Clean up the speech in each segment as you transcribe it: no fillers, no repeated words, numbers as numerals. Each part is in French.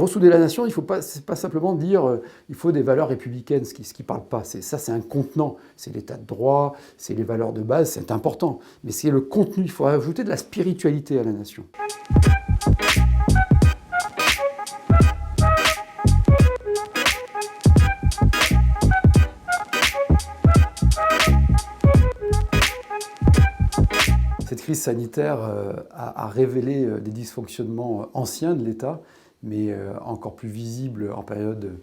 ressouder la nation, c'est pas simplement dire il faut des valeurs républicaines, ce qui parle pas. C'est un contenant, c'est l'état de droit, c'est les valeurs de base, c'est important. Mais c'est le contenu, il faut ajouter de la spiritualité à la nation. Cette crise sanitaire a révélé des dysfonctionnements anciens de l'État, mais encore plus visibles en période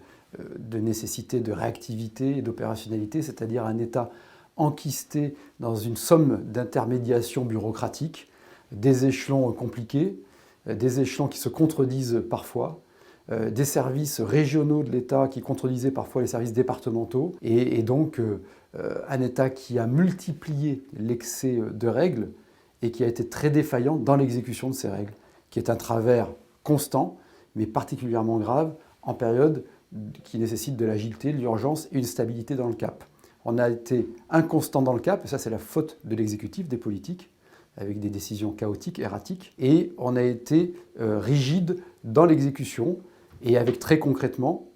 de nécessité de réactivité et d'opérationnalité, c'est-à-dire un État enquisté dans une somme d'intermédiations bureaucratiques, des échelons compliqués, des échelons qui se contredisent parfois, des services régionaux de l'État qui contredisaient parfois les services départementaux, et donc un État qui a multiplié l'excès de règles et qui a été très défaillant dans l'exécution de ces règles, qui est un travers constant, mais particulièrement grave en période qui nécessite de l'agilité, de l'urgence et une stabilité dans le cap. On a été inconstant dans le cap, et ça c'est la faute de l'exécutif, des politiques, avec des décisions chaotiques, erratiques, et on a été rigide dans l'exécution, et avec très concrètement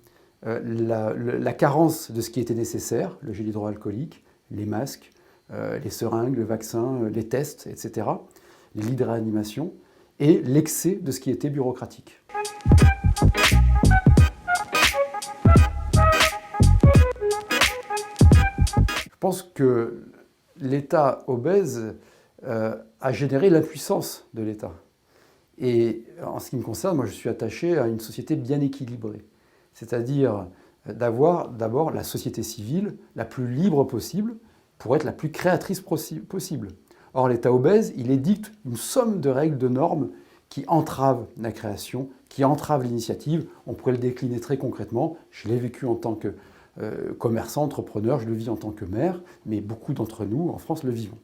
la carence de ce qui était nécessaire, le gel hydroalcoolique, les masques, les seringues, le vaccin, les tests, etc., les lits de réanimation, et l'excès de ce qui était bureaucratique. Je pense que l'État obèse a généré l'impuissance de l'État. Et en ce qui me concerne, moi je suis attaché à une société bien équilibrée, c'est-à-dire d'avoir d'abord la société civile la plus libre possible, pour être la plus créatrice possible. Or, l'État obèse, il édicte une somme de règles, de normes qui entravent la création, qui entravent l'initiative. On pourrait le décliner très concrètement. Je l'ai vécu en tant que commerçant, entrepreneur, je le vis en tant que maire, mais beaucoup d'entre nous, en France, le vivons.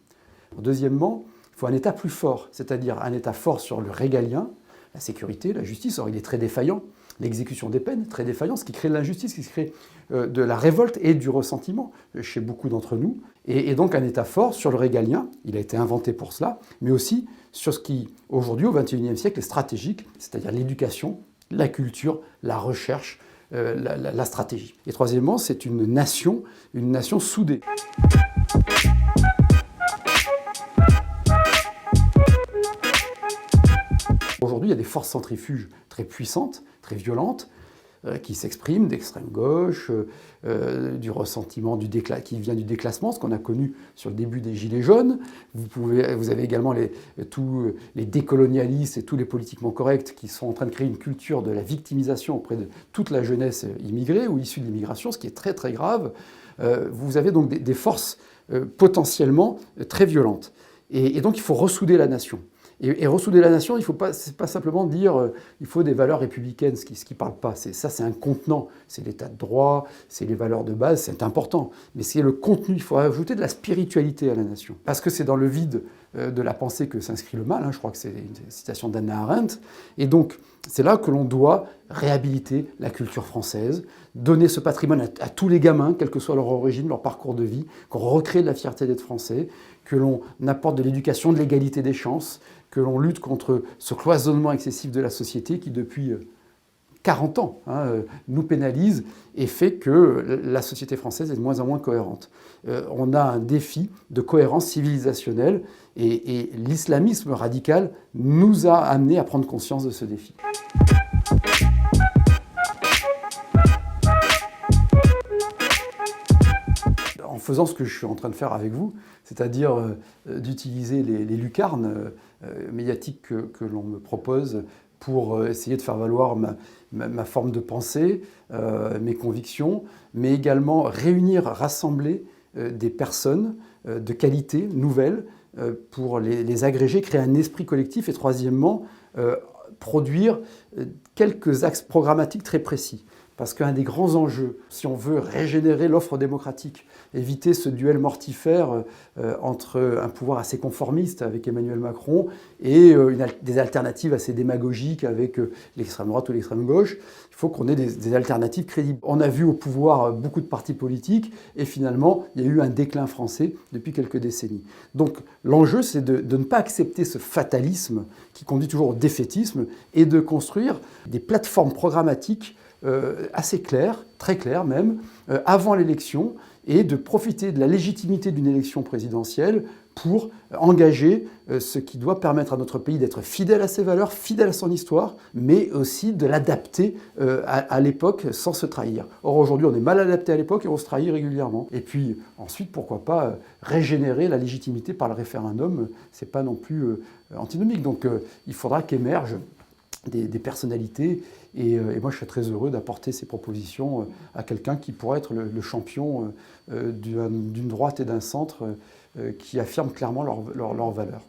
Deuxièmement, il faut un État plus fort, c'est-à-dire un État fort sur le régalien, la sécurité, la justice. Or, il est très défaillant. L'exécution des peines, très défaillant, ce qui crée de l'injustice, ce qui crée de la révolte et du ressentiment chez beaucoup d'entre nous. Et donc un État fort sur le régalien, il a été inventé pour cela, mais aussi sur ce qui, aujourd'hui, au XXIe siècle, est stratégique, c'est-à-dire l'éducation, la culture, la recherche, la stratégie. Et troisièmement, c'est une nation soudée. Aujourd'hui, il y a des forces centrifuges très puissantes, très violentes, qui s'expriment d'extrême gauche, du ressentiment qui vient du déclassement, ce qu'on a connu sur le début des Gilets jaunes. Vous avez également tous les décolonialistes et tous les politiquement corrects qui sont en train de créer une culture de la victimisation auprès de toute la jeunesse immigrée ou issue de l'immigration, ce qui est très très grave. Vous avez donc des forces potentiellement très violentes. Et donc il faut ressouder la nation. Et ressouder la nation, c'est pas simplement dire il faut des valeurs républicaines, ce qui parle pas. C'est un contenant, c'est l'état de droit, c'est les valeurs de base, c'est important. Mais c'est le contenu, il faut ajouter de la spiritualité à la nation. Parce que c'est dans le vide de la pensée que s'inscrit le mal, je crois que c'est une citation d'Hannah Arendt. Et donc, c'est là que l'on doit réhabiliter la culture française, donner ce patrimoine à tous les gamins, quelle que soit leur origine, leur parcours de vie, qu'on recrée de la fierté d'être français, que l'on apporte de l'éducation, de l'égalité des chances, que l'on lutte contre ce cloisonnement excessif de la société qui, depuis 40 ans, nous pénalise et fait que la société française est de moins en moins cohérente. On a un défi de cohérence civilisationnelle et l'islamisme radical nous a amené à prendre conscience de ce défi. En faisant ce que je suis en train de faire avec vous, c'est-à-dire d'utiliser les lucarnes médiatiques que l'on me propose pour essayer de faire valoir ma forme de pensée, mes convictions, mais également réunir, rassembler des personnes de qualité, nouvelles, pour les agréger, créer un esprit collectif et troisièmement, produire quelques axes programmatiques très précis. Parce qu'un des grands enjeux, si on veut régénérer l'offre démocratique, éviter ce duel mortifère entre un pouvoir assez conformiste avec Emmanuel Macron et des alternatives assez démagogiques avec l'extrême droite ou l'extrême gauche, il faut qu'on ait des alternatives crédibles. On a vu au pouvoir beaucoup de partis politiques et finalement, il y a eu un déclin français depuis quelques décennies. Donc l'enjeu, c'est de ne pas accepter ce fatalisme qui conduit toujours au défaitisme et de construire des plateformes programmatiques assez claires, très claires même, avant l'élection, et de profiter de la légitimité d'une élection présidentielle pour engager ce qui doit permettre à notre pays d'être fidèle à ses valeurs, fidèle à son histoire, mais aussi de l'adapter à l'époque sans se trahir. Or aujourd'hui, on est mal adapté à l'époque et on se trahit régulièrement. Et puis ensuite, pourquoi pas régénérer la légitimité par le référendum, c'est pas non plus antinomique. Donc il faudra qu'émergent des personnalités. Et moi, je serais très heureux d'apporter ces propositions à quelqu'un qui pourrait être le champion d'une droite et d'un centre qui affirment clairement leurs valeurs.